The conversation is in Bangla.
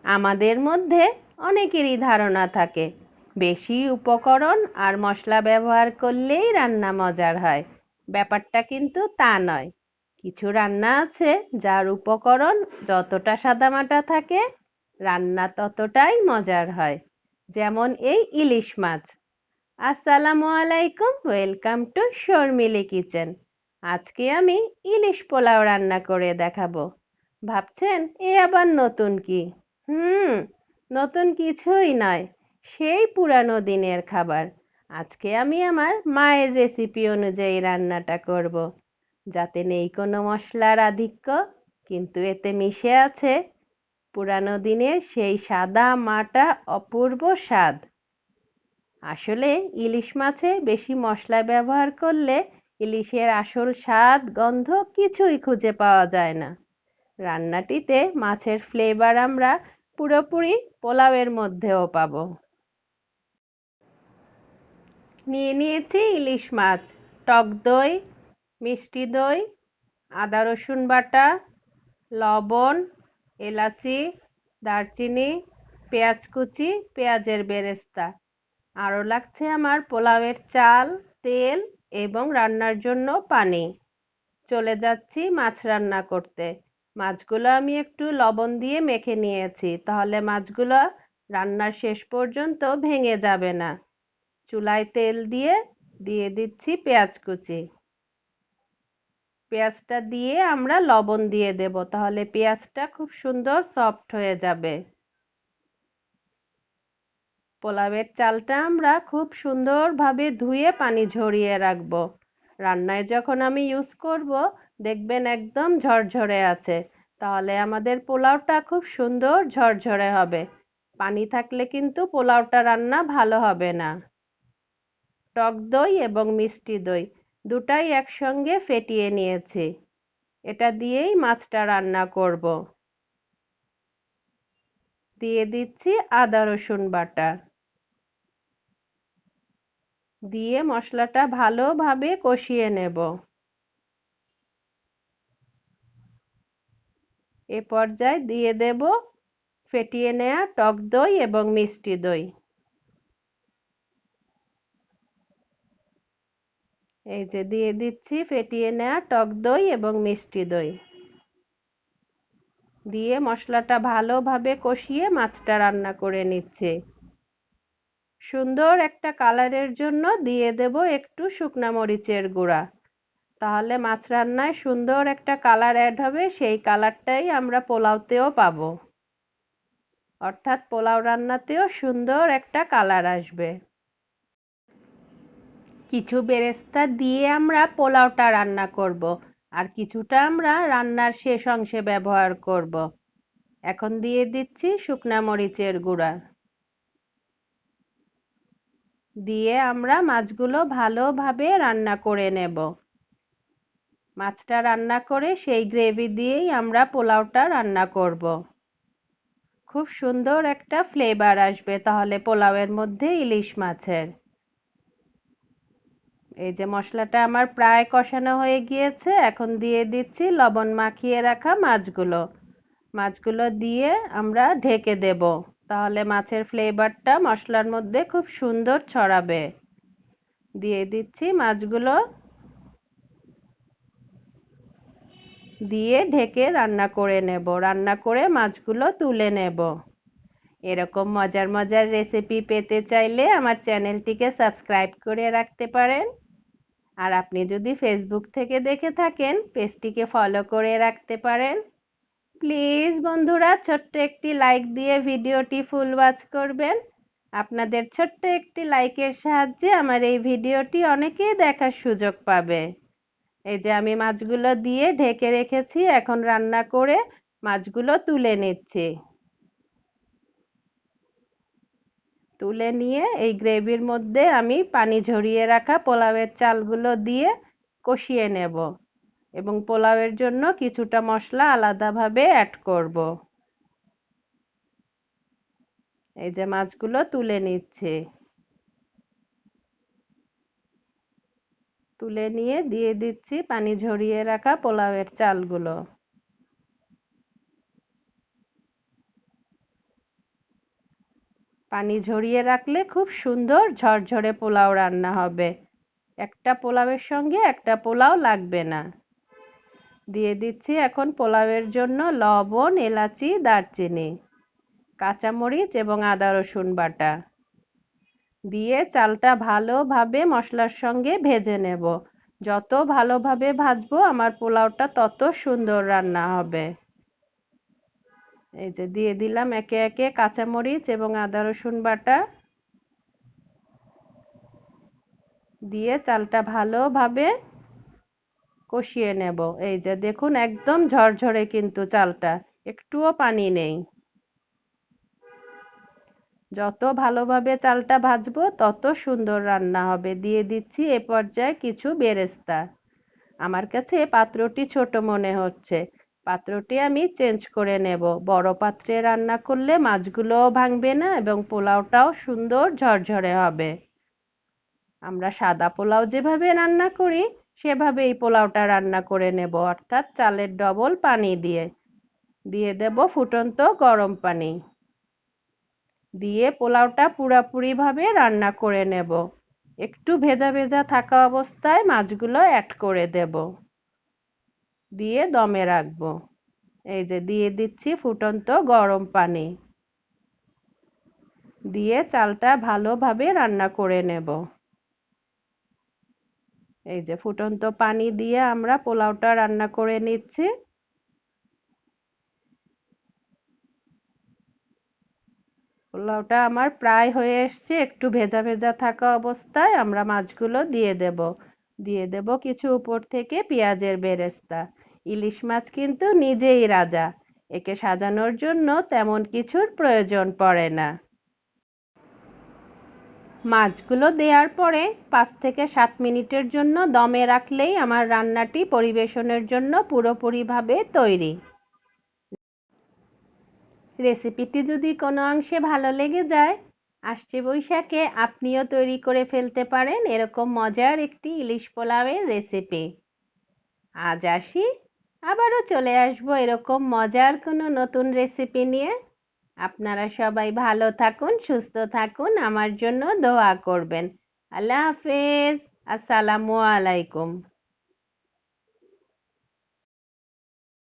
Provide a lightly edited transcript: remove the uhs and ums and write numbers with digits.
আমাদের মধ্যে অনেকেরই ধারণা থাকে বেশি উপকরণ আর মশলা ব্যবহার করলেই রান্না মজার হয়। ব্যাপারটা কিন্তু তা নয়। কিছু রান্না আছে যার উপকরণ যতটা সাদামাটা থাকে রান্না ততটাই মজার হয়। যেমন এই ইলিশ মাছ। আসসালামু আলাইকুম, ওয়েলকাম টু শর্মিলি কিচেন। আজকে আমি ইলিশ পোলাও রান্না করে দেখাবো। ভাবছেন এ আবার নতুন কি? হুম, নতুন কিছুই নয়, সেই পুরানো দিনের খাবার। আজকে আমি আমার মায়ের রেসিপি অনুযায়ী রান্নাটা করব, যাতে নেই কোনো মশলার আধিক্য, কিন্তু এতে মিশে আছে পুরানো দিনের সেই সাদা মাটা অপূর্ব স্বাদ। আসলে ইলিশ মাছে বেশি মশলা ব্যবহার করলে ইলিশের আসল স্বাদ গন্ধ কিছুই খুঁজে পাওয়া যায় না। রান্নাটিতে মাছের ফ্লেভার আমরা পুরোপুরি পোলাওয়ের মধ্যেও পাবো। নিয়ে নিয়েছি ইলিশ মাছ, টক দই, মিষ্টি দই, আদা রসুন বাটা, লবণ, এলাচি, দারচিনি, পেঁয়াজ কুচি, পেঁয়াজের বেরেস্তা। আরও লাগছে আমার পোলাওয়ের চাল, তেল এবং রান্নার জন্য পানি। চলে যাচ্ছি মাছ রান্না করতে। মাছগুলো আমি একটু লবণ দিয়ে মেখে নিয়েছি, তাহলে মাছগুলো রান্নার শেষ পর্যন্ত ভেঙে যাবে না। চুলায় তেল দিয়ে দিয়ে দিচ্ছি পেঁয়াজ কুচি। পেঁয়াজটা দিয়ে আমরা লবণ দিয়ে দেব, তাহলে পেঁয়াজটা খুব সুন্দর সফট হয়ে যাবে। পোলাওয়ের চালটা আমরা খুব সুন্দরভাবে ধুয়ে পানি ঝরিয়ে রাখবো। রান্নায় যখন আমি ইউজ করব দেখবেন একদম ঝরঝরে আছে, তাহলে আমাদের পোলাওটা খুব সুন্দর ঝরঝরে হবে। পানি থাকলে কিন্তু পোলাওটা রান্না ভালো হবে না। টক দই এবং মিষ্টি দই দুটাই একসঙ্গে ফেটিয়ে নিয়েছি। এটা দিয়েই মাছটা রান্না করব। দিয়ে দিচ্ছি আদা রসুন বাটা। দিয়ে মশলাটা ভালোভাবে কষিয়ে নেব। এ পর্যায়ে দিয়ে দেব ফেটিয়ে নেওয়া টক দই এবং মিষ্টি দই। এই যে দিয়ে দিচ্ছি ফেটিয়ে নেওয়া টক দই এবং মিষ্টি দই। দিয়ে মশলাটা ভালোভাবে কষিয়ে মাছটা রান্না করে নিচ্ছি। সুন্দর একটা কালারের জন্য দিয়ে দেব একটু শুকনা মরিচের গুঁড়া, তাহলে মাছ রান্নায় সুন্দর একটা কালার অ্যাড হবে। সেই কালারটাই আমরা পোলাওতেও পাবো, অর্থাৎ পোলাও রান্নাতেও সুন্দর একটা কালার আসবে। কিছু বেরেস্তা দিয়ে আমরা পোলাওটা রান্না করব, আর কিছুটা আমরা রান্নার শেষ অংশে ব্যবহার করব। এখন দিয়ে দিচ্ছি শুকনা মরিচের গুঁড়া। দিয়ে আমরা মাছগুলো ভালোভাবে রান্না করে নেব। মাছটা রান্না করে সেই গ্রেভি দিয়েই আমরা পোলাওটা রান্না করব। খুব সুন্দর একটা ফ্লেভার আসবে তাহলে পোলাওয়ের মধ্যে ইলিশ মাছের। এই যে মশলাটা আমার প্রায় কষানো হয়ে গিয়েছে, এখন দিয়ে দিচ্ছি লবণ মাখিয়ে রাখা মাছগুলো। মাছগুলো দিয়ে আমরা ঢেকে দেব, তাহলে মাছের ফ্লেভারটা মশলার মধ্যে খুব সুন্দর ছড়াবে। দিয়ে দিচ্ছি মাছগুলো, দিয়ে ঢেকে রান্না করে নেব। রান্না করে মাছগুলো তুলে নেব। এরকম মজার মজার রেসিপি পেতে চাইলে আমার চ্যানেলটিকে সাবস্ক্রাইব করে রাখতে পারেন। আর আপনি যদি ফেসবুক থেকে দেখে থাকেন পেজটিকে ফলো করে রাখতে পারেন। প্লিজ বন্ধুরা ছোট্ট একটি লাইক দিয়ে ভিডিওটি ফুল ওয়াচ করবেন। আপনাদের ছোট্ট একটি লাইকের সাহায্যে আমার এই ভিডিওটি অনেকেই দেখার সুযোগ পাবে। এই যে আমি মাছগুলো দিয়ে ঢেকে রেখেছি, এখন রান্না করে মাছগুলো তুলে নিচ্ছি। তুলে নিয়ে এই গ্রেভির মধ্যে আমি পানি ঝরিয়ে রাখা পোলাওয়ের চালগুলো দিয়ে কষিয়ে নেব এবং পোলাওয়ের জন্য কিছুটা মশলা আলাদাভাবে অ্যাড করব। এই যে মাছগুলো তুলে নিচ্ছি। তুলে নিয়ে দিয়ে দিচ্ছি পানি ঝরিয়ে রাখা পোলাওয়ের চালগুলো। পানি ঝরিয়ে রাখলে খুব সুন্দর ঝরঝরে পোলাও রান্না হবে। একটা পোলাওয়ের সঙ্গে একটা পোলাও লাগবে না। দিয়ে দিচ্ছি এখন পোলাওয়ের জন্য লবণ, এলাচি, দারচিনি, কাঁচামরিচ এবং আদা রসুন বাটা দিয়ে চালটা ভালোভাবে মশলার সঙ্গে ভেজে নেব। যত ভালোভাবে ভাজবো আমার পোলাওটা তত সুন্দর রান্না হবে। এই যে দিয়ে দিলাম একে একে কাঁচামরিচ এবং আদা রসুন বাটা দিয়ে চালটা ভালোভাবে কষিয়ে নেব। এই যে দেখুন একদম ঝরঝরে কিন্তু চালটা, একটুও পানি নেই। যত ভালোভাবে চালটা ভাজবো তত সুন্দর রান্না হবে। দিয়ে দিচ্ছি এ পর্যায়ে কিছু বেরেস্তা। আমার কাছে পাত্রটি ছোট মনে হচ্ছে, পাত্রটি আমি চেঞ্জ করে নেব। বড় পাত্রে রান্না করলে মাছগুলোও ভাঙবে না এবং পোলাওটাও সুন্দর ঝরঝরে হবে। আমরা সাদা পোলাও যেভাবে রান্না করি সেভাবে এই পোলাওটা রান্না করে নেব, অর্থাৎ চালের ডবল পানি দিয়ে। দিয়ে দেব ফুটন্ত গরম পানি দিয়ে পোলাওটা পুরোপুরিভাবে রান্না করে নেব। একটু ভেজা ভেজা থাকা অবস্থায় মাছগুলো অ্যাড করে দেব, দিয়ে দমে রাখবো। এই যে দিয়ে দিচ্ছি ফুটন্ত গরম পানি দিয়ে চালটা ভালোভাবে রান্না করে নেব। এই যে ফুটন্ত পানি দিয়ে আমরা পোলাওটা রান্না করে নিচ্ছি। পোলাওটা আমার প্রায় হয়ে এসছে। একটু ভেজা ভেজা থাকা অবস্থায় আমরা মাছগুলো দিয়ে দেব। দিয়ে দেব কিছু উপর থেকে পেঁয়াজের বেরেস্তা। ইলিশ মাছ কিন্তু নিজেই রাজা, একে সাজানোর জন্য তেমন কিছুর প্রয়োজন পড়ে না। মাছগুলো দেওয়ার পরে 5 থেকে 7 মিনিটের জন্য দমে রাখলেই আমার রান্নাটি পরিবেশনের জন্য পুরোপুরিভাবে তৈরি। রেসিপিটি যদি কোনো অংশে ভালো লেগে যায়, আসছে বৈশাখে আপনিও তৈরি করে ফেলতে পারেন এরকম মজার একটি ইলিশ পোলাওয়ের রেসিপি। আজ আসি, আবারও চলে আসবো এরকম মজার কোনো নতুন রেসিপি নিয়ে। আপনারা সবাই ভালো থাকুন, সুস্থ থাকুন, আমার জন্য দোয়া করবেন। আল্লাহ হাফেজ। আসসালামু আলাইকুম।